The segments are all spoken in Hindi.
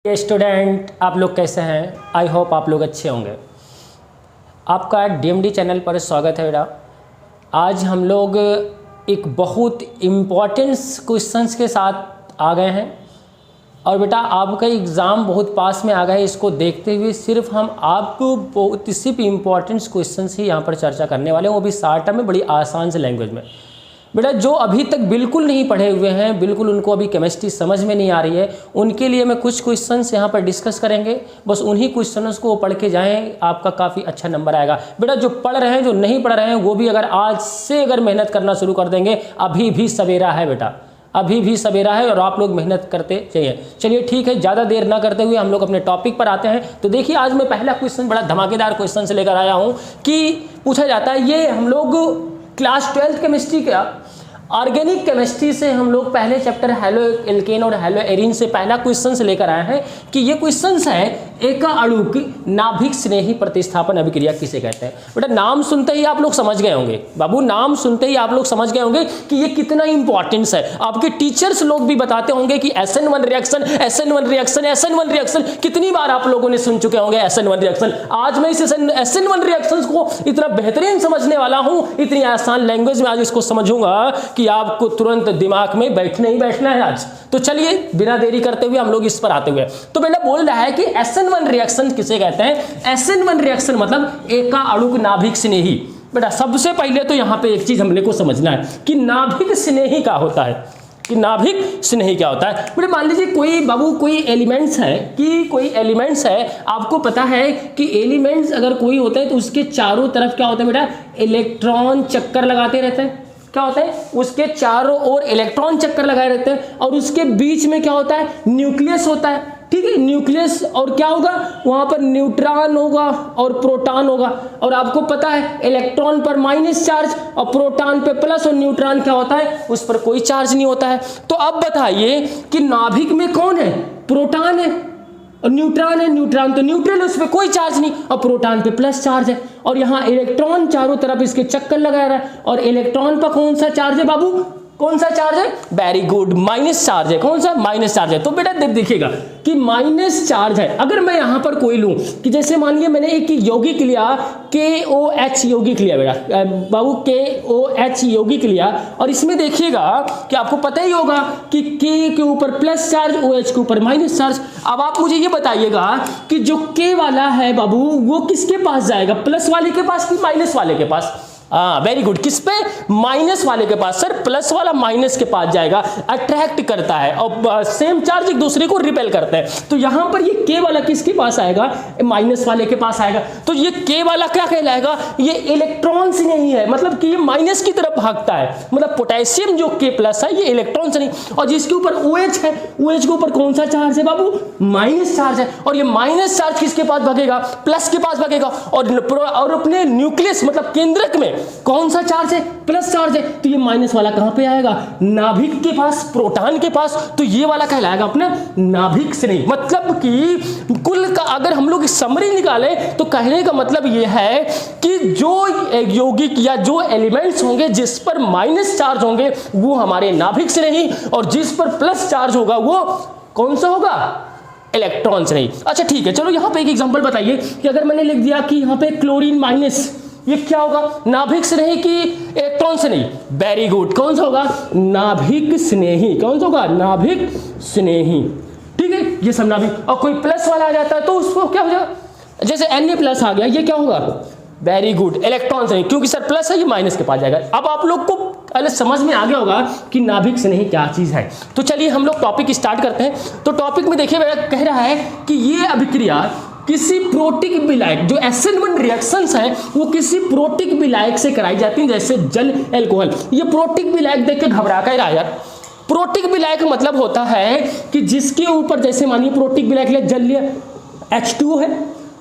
ये स्टूडेंट आप लोग कैसे हैं? आई होप आप लोग अच्छे होंगे। आपका डीएमडी चैनल पर स्वागत है बेटा। आज हम लोग एक बहुत इम्पॉर्टेंस क्वेश्चंस के साथ आ गए हैं और बेटा आपका एग्ज़ाम बहुत पास में आ गया है। इसको देखते हुए सिर्फ हम आपको सिर्फ इम्पॉर्टेंस क्वेश्चंस ही यहाँ पर चर्चा करने वाले हैं, वो भी शॉर्ट टर्म में, बड़ी आसान से लैंग्वेज में। बेटा जो अभी तक बिल्कुल नहीं पढ़े हुए हैं, बिल्कुल उनको अभी केमिस्ट्री समझ में नहीं आ रही है, उनके लिए मैं कुछ क्वेश्चंस यहाँ पर डिस्कस करेंगे। बस उन्हीं क्वेश्चंस को पढ़ के जाएं, आपका काफ़ी अच्छा नंबर आएगा। बेटा जो पढ़ रहे हैं, जो नहीं पढ़ रहे हैं, वो भी अगर आज से अगर मेहनत करना शुरू कर देंगे, अभी भी सवेरा है बेटा, अभी भी सवेरा है और आप लोग मेहनत करते चाहिए। चलिए ठीक है, ज़्यादा देर ना करते हुए हम लोग अपने टॉपिक पर आते हैं। तो देखिए आज मैं पहला क्वेश्चन बड़ा धमाकेदार क्वेश्चन से लेकर आया हूँ कि पूछा जाता है, ये हम लोग क्लास 12th केमिस्ट्री का ऑर्गेनिक केमिस्ट्री से हम लोग पहले चैप्टर हेलो एल्केन और हेलो एरिन से पहला क्वेश्चन से लेकर आए हैं कि ये क्वेश्चन है एका अणु की नाभिक स्नेही प्रतिस्थापन अभिक्रिया किसे कहते हैं। बेटा नाम सुनते ही आप लोग समझ गए होंगे बाबू, नाम सुनते ही आप लोग समझ गए होंगे कि ये कितना इंपॉर्टेंस है। आपके टीचर्स लोग भी बताते होंगे कि SN1 reaction, SN1 reaction, SN1 reaction, कितनी बार आप लोगों ने सुन चुके होंगे SN1 रिएक्शन। आज मैं इस SN1 रिएक्शन को इतना बेहतरीन समझने वाला हूं, इतनी आसान लैंग्वेज में आज इसको समझूंगा कि आपको तुरंत दिमाग में बैठना ही बैठना है आज। तो चलिए बिना देरी करते हुए हम लोग इस पर आते हुए, तो बेटा बोल रहा है कि SN1 रिएक्शन किसे कहते हैं। SN1 रिएक्शन मतलब एका अणु नाभिक स्नेही। बेटा सबसे पहले तो यहाँ पे एक चीज हमने को समझना है कि नाभिक स्नेही क्या होता है, कि नाभिक स्नेही क्या होता है। बेटा मान लीजिए कोई बाबू कोई एलिमेंट्स है, कि कोई एलिमेंट्स है, आपको पता है कि एलिमेंट्स अगर कोई होता है तो उसके चारों तरफ क्या होता है बेटा, इलेक्ट्रॉन चक्कर लगाते रहते हैं। क्या होता है, उसके चारों ओर इलेक्ट्रॉन चक्कर लगाए रहते हैं और उसके बीच में क्या होता है, न्यूक्लियस होता है। ठीक है, न्यूक्लियस, और क्या होगा वहां पर, न्यूट्रॉन होगा और प्रोटॉन होगा। और आपको पता है इलेक्ट्रॉन पर माइनस चार्ज और प्रोटॉन पे प्लस, और न्यूट्रॉन क्या होता है, उस पर कोई चार्ज नहीं होता है। तो अब बताइए कि नाभिक में कौन है, प्रोटॉन है और न्यूट्रॉन है। न्यूट्रॉन तो न्यूट्रल, उस पर कोई चार्ज नहीं, और प्रोटॉन पे प्लस चार्ज है। और यहाँ इलेक्ट्रॉन चारों तरफ इसके चक्कर लगा रहा है, और इलेक्ट्रॉन पर कौन सा चार्ज है बाबू, कौन सा चार्ज है, वेरी गुड, माइनस चार्ज है। कौन सा, माइनस चार्ज है। तो बेटा देखिएगा कि माइनस चार्ज है। अगर मैं यहां पर कोई लूं कि जैसे मान लिया मैंने एक यौगिक लिया, KOH यौगिक लिया बेटा बाबू, KOH यौगिक लिया, और इसमें देखिएगा कि आपको पता ही होगा कि K के ऊपर प्लस चार्ज, OH के ऊपर माइनस चार्ज। अब आप मुझे ये बताइएगा कि जो K वाला है बाबू वो किसके पास जाएगा, प्लस वाले के पास कि माइनस वाले के पास। वेरी गुड, किस पे, माइनस वाले के पास। सर प्लस वाला माइनस के पास जाएगा, अट्रैक्ट करता है और सेम चार्ज एक दूसरे को रिपेल करते हैं। तो यहां पर ये K वाला किसके पास आएगा, माइनस वाले के पास आएगा। तो ये K वाला क्या कहलाएगा, ये इलेक्ट्रॉन से नहीं है, मतलब कि ये माइनस की तरफ भागता है। मतलब पोटेशियम जो K प्लस है ये इलेक्ट्रॉन से नहीं। और जिसके ऊपर OH है, OH के ऊपर कौन सा चार्ज है बाबू, माइनस चार्ज है। और ये माइनस चार्ज किसके पास भागेगा, प्लस के पास भागेगा। और अपने न्यूक्लियस मतलब केंद्रक में कौन सा चार्ज है, प्लस चार्ज है। तो ये माइनस वाला कहां पे आएगा, नाभिक के पास, प्रोटॉन के पास। तो ये वाला कहलाएगा अपना नाभिक स्नेही। मतलब कि कुल का अगर हम लोग समरी निकाले तो कहने का मतलब ये है कि जो यौगिक या जो एलिमेंट्स होंगे जिस पर माइनस चार्ज होंगे वो हमारे नाभिक स्नेही, और जिस पर प्लस चार्ज होगा वो कौन सा होगा, इलेक्ट्रॉन स्नेही। अच्छा ठीक है, चलो यहां पे एक एग्जांपल बताइए कि अगर मैंने लिख दिया कि यहां पे क्लोरीन माइनस, ये क्या होगा, नाभिक स्नेही की इलेक्ट्रॉन स्नेही। वेरी गुड, कौन सा होगा, नाभिक स्नेही। कौन सा होगा, नाभिक स्नेही। ठीक है, ये सब नाभिक। और कोई प्लस वाला आ जाता है तो उसको क्या हो जाएगा, जैसे Na प्लस आ गया, ये क्या होगा, वेरी गुड, इलेक्ट्रॉन स्नेही, क्योंकि सर प्लस है ये माइनस के पास जाएगा। अब आप लोग को पहले समझ में आ गया होगा कि नाभिक स्नेही क्या चीज है। तो चलिए हम लोग टॉपिक स्टार्ट करते हैं। तो टॉपिक में देखिए कह रहा है कि ये अभिक्रिया किसी प्रोटिक विलायक, जो SN1 रिएक्शंस हैं वो किसी प्रोटिक विलायक से कराई जाती हैं, जैसे जल, अल्कोहल। ये प्रोटिक विलायक देख के घबरा कर यार, प्रोटिक विलायक मतलब होता है कि जिसके ऊपर, जैसे मानिए प्रोटिक विलायक लिया, जल लिया, H2O है,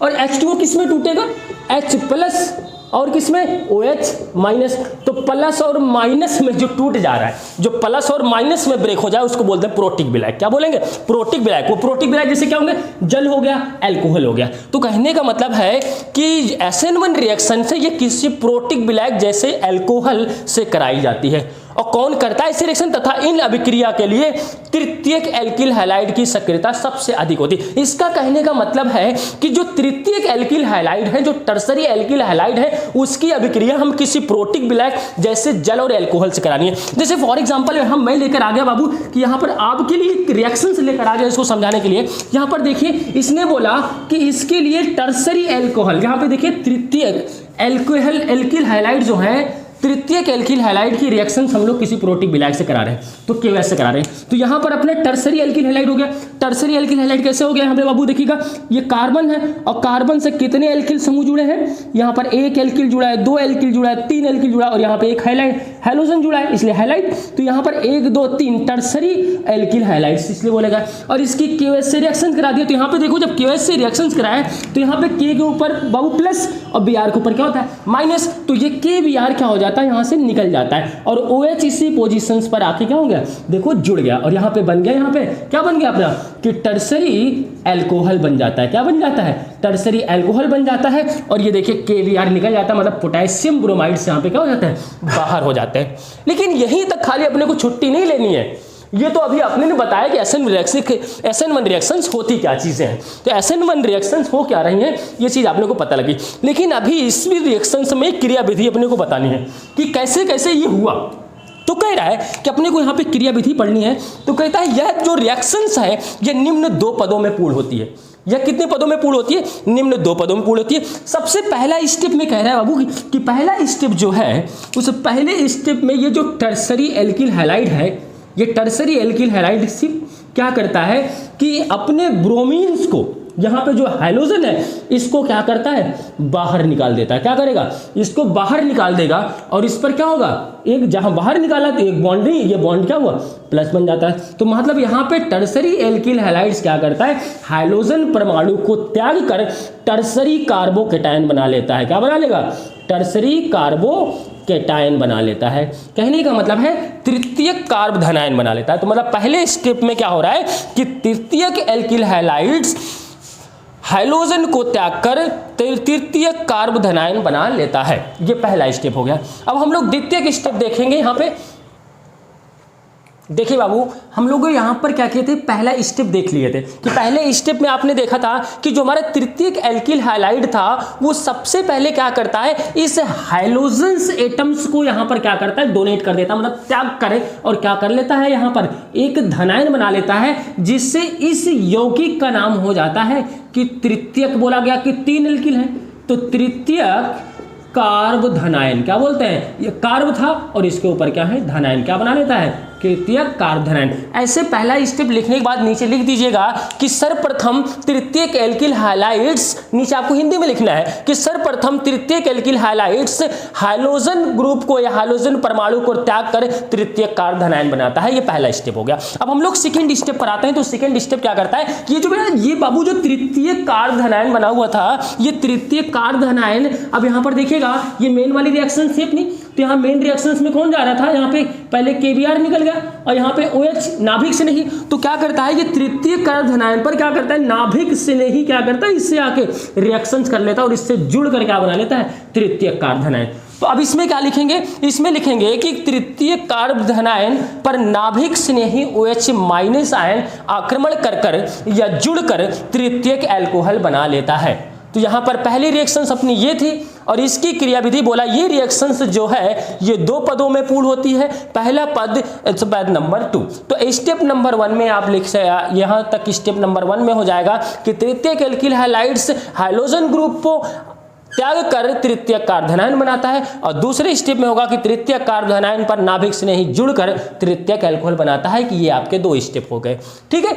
और H2O किस में टूटेगा, H प्लस, और किसमें, OH माइनस। तो प्लस और माइनस में जो टूट जा रहा है, जो प्लस और माइनस में ब्रेक हो जाए उसको बोलते हैं प्रोटिक विलायक। क्या बोलेंगे, प्रोटिक विलायक। वो प्रोटिक विलायक जैसे क्या होंगे, जल हो गया, अल्कोहल हो गया। तो कहने का मतलब है कि SN1 रिएक्शन से ये किसी प्रोटिक विलायक जैसे अल्कोहल से कराई जाती है। और कौन करता है इस रिएक्शन, तथा इन अभिक्रिया के लिए तृतीयक एल्किल हैलाइड की सक्रियता सबसे अधिक होती है। इसका कहने का मतलब है कि जो तृतीयक एल्किल हैलाइड है, जो टर्सरी एल्किल हैलाइड है, उसकी अभिक्रिया हम किसी प्रोटिक विलायक जैसे जल और एल्कोहल से करानी है। जैसे फॉर एग्जांपल मैं लेकर आ गया बाबू कि यहां पर आपके लिए एक रिएक्शन से लेकर आ गया इसको समझाने के लिए। यहां पर देखिए इसने बोला कि इसके लिए टर्सरी एल्कोहल, यहां पे देखिए तृतीयक एल्कोहल एल्किल हैलाइड जो है, तृतीयक एल्किल हैलाइड की रिएक्शन हम लोग किसी प्रोटिक विलायक से करा रहे हैं, तो KOH से करा रहे हैं। तो यहां पर अपने टर्सरी एल्किल हैलाइड हो गया। टर्सरी एल्किल हैलाइड कैसे हो गया यहाँ पे बाबू, देखिएगा ये कार्बन है और कार्बन से कितने एल्किल समूह जुड़े हैं, यहाँ पर एक एल्किल जुड़ा है, दो एल्किल जुड़ा है, तीन एल्किल जुड़ा है और यहाँ पे एक हैलाइड हैलोजन जुड़ा है, इसलिए हैलाइड। तो यहाँ पर 1 2 3 टर्सरी एल्किल हैलाइड्स इसलिए बोलेगा। और इसकी KOH से रिएक्शन करा दिया, तो यहाँ पे देखो जब KOH से रिएक्शन कराए तो यहाँ पे K के ऊपर बाबू प्लस और Br के ऊपर क्या होता है माइनस, तो ये KBr क्या हो जाता है यहाँ से निकल जाता है और OH इसी पोजीशंस पर आके क्या हो गया, देखो जुड़ गया और यहाँ पे बन गया, यहाँ पे क्या बन गया अपना कि टर्सरी एल्कोहल बन जाता है। क्या बन जाता है, टर्सरी एल्कोहल बन जाता है। और ये देखिए KBr निकल जाता है, मतलब पोटेशियम ब्रोमाइड से यहाँ पे क्या हो जाता है, बाहर हो जाते हैं। लेकिन यहीं तक खाली अपने को छुट्टी नहीं लेनी है, ये तो अभी आपने ने बताया कि SN1 रिएक्शंस होती क्या चीजें हैं। तो SN1 रिएक्शंस हो क्या रही हैं ये चीज आपने को पता लगी। लेकिन अभी इस भी रिएक्शंस में क्रिया विधि अपने को बतानी है कि कैसे कैसे ये हुआ। तो कह रहा है कि अपने को यहाँ पे क्रिया विधि पढ़नी है। तो कहता है यह जो रिएक्शंस है ये निम्न 2 पदों में पूर्ण होती है। यह कितने पदों में पूर्ण होती है, निम्न 2 पदों में पूर्ण होती है। सबसे पहला स्टेप में कह रहा है बाबू कि पहला स्टेप जो है उस पहले स्टेप में ये जो टर्सरी एल्किल हैलाइड है, ये टर्सरी एल्किल हैलाइड सिर्फ क्या करता है कि अपने ब्रोमीन्स को, यहाँ पे जो हाइड्रोजन है इसको क्या करता है, बाहर निकाल देता है। क्या करेगा, इसको बाहर निकाल देगा और इस पर क्या होगा, एक जहां बाहर निकाला तो एक बॉन्ड नहीं, ये बॉन्ड क्या हुआ, प्लस बन जाता है। तो मतलब यहाँ पे टर्सरी एल्किल हैलाइड्स क्या करता है, हाइड्रोजन परमाणु को त्याग कर टर्सरी कार्बोकेटायन बना लेता है। क्या बना लेगा, टर्सरी कार्बोकेटायन बना लेता है। कहने का मतलब है तृतीयक कार्बोधनायन बना लेता है। तो मतलब पहले स्टेप में क्या हो रहा है कि तृतीयक एल्किल हैलाइड्स हाइड्रोजन को त्याग कर तृतीयक कार्बोधनायन बना लेता है। ये पहला स्टेप हो गया। अब हम लोग द्वितीयक स्टेप देखेंगे। यहाँ पे देखिए बाबू, हम लोग यहाँ पर क्या किए थे, पहला स्टेप देख लिए थे कि पहले स्टेप में आपने देखा था कि जो हमारा तृतीयक एल्किल हैलाइड था वो सबसे पहले क्या करता है, इस हाइड्रोजन एटम्स को यहाँ पर क्या करता है, डोनेट कर देता है, मतलब त्याग करे और क्या कर लेता है, यहाँ पर एक धनायन बना लेता है, जिससे इस यौगिक का नाम हो जाता है कि तृतीयक। बोला गया कि 3 एल्किल है तो तृतीयक कार्बोधनायन। क्या बोलते हैं, ये कार्ब था और इसके ऊपर क्या है, धनायन। क्या बना लेता है, तृतीयक कार्बोधनायन। ऐसे पहला स्टेप लिखने के बाद नीचे लिख दीजिएगा कि सर्वप्रथम तृतीयक एल्किल हैलाइड्स, नीचे आपको हिंदी में लिखना है कि सर्वप्रथम तृतीयक एल्किल हैलाइड्स हाइड्रोजन ग्रुप को या हाइड्रोजन परमाणु को त्याग कर तृतीयक कार्बोधनायन बनाता है। ये पहला स्टेप हो गया। अब हम लोग सेकंड स्टेप पर आते हैं। तो सेकंड स्टेप क्या करता है, ये जो ये बाबू जो तृतीयक कार्बोधनायन बना हुआ था, ये तृतीयक कार्बोधनायन, अब यहाँ पर देखिएगा ये मेन वाली रिएक्शन थी अपनी, तो यहाँ मेन रिएक्शंस में कौन जा रहा था, यहाँ पे पहले KBr निकल गया और यहाँ पे OH नाभिक से नहीं, तो क्या करता है ये तृतीयक कार्बोधनायन पर क्या करता है, नाभिक से नहीं क्या करता है, इससे आके रिएक्शंस कर लेता है और इससे जुड़कर क्या बना लेता है, तृतीयक कार्बोधनायन। तो अब इसमें क्या लिखेंगे, इसमें लिखेंगे कि तृतीयक कार्बोधनायन पर नाभिक स्नेही OH माइनस आयन आक्रमण कर या जुड़कर तृतीयक एल्कोहल बना लेता है। तो यहाँ पर पहली रिएक्शंस अपनी ये थी और इसकी क्रियाविधि बोला ये रिएक्शंस जो है ये 2 पदों में पूर्ण होती है। पहला पद नंबर 2। तो स्टेप नंबर 1 में आप लिख से यहाँ तक स्टेप नंबर 1 में हो जाएगा कि तृतीयक एल्किल हैलाइड्स हाइड्रोजन ग्रुप को त्याग कर तृतीयक कार्बोधनायन बनाता है और दूसरे स्टेप में होगा कि तृतीयक कार्बोधनायन पर नाभिक से नहीं जुड़कर तृतीयक एल्कोहल बनाता है। कि ये आपके 2 स्टेप हो गए। ठीक है,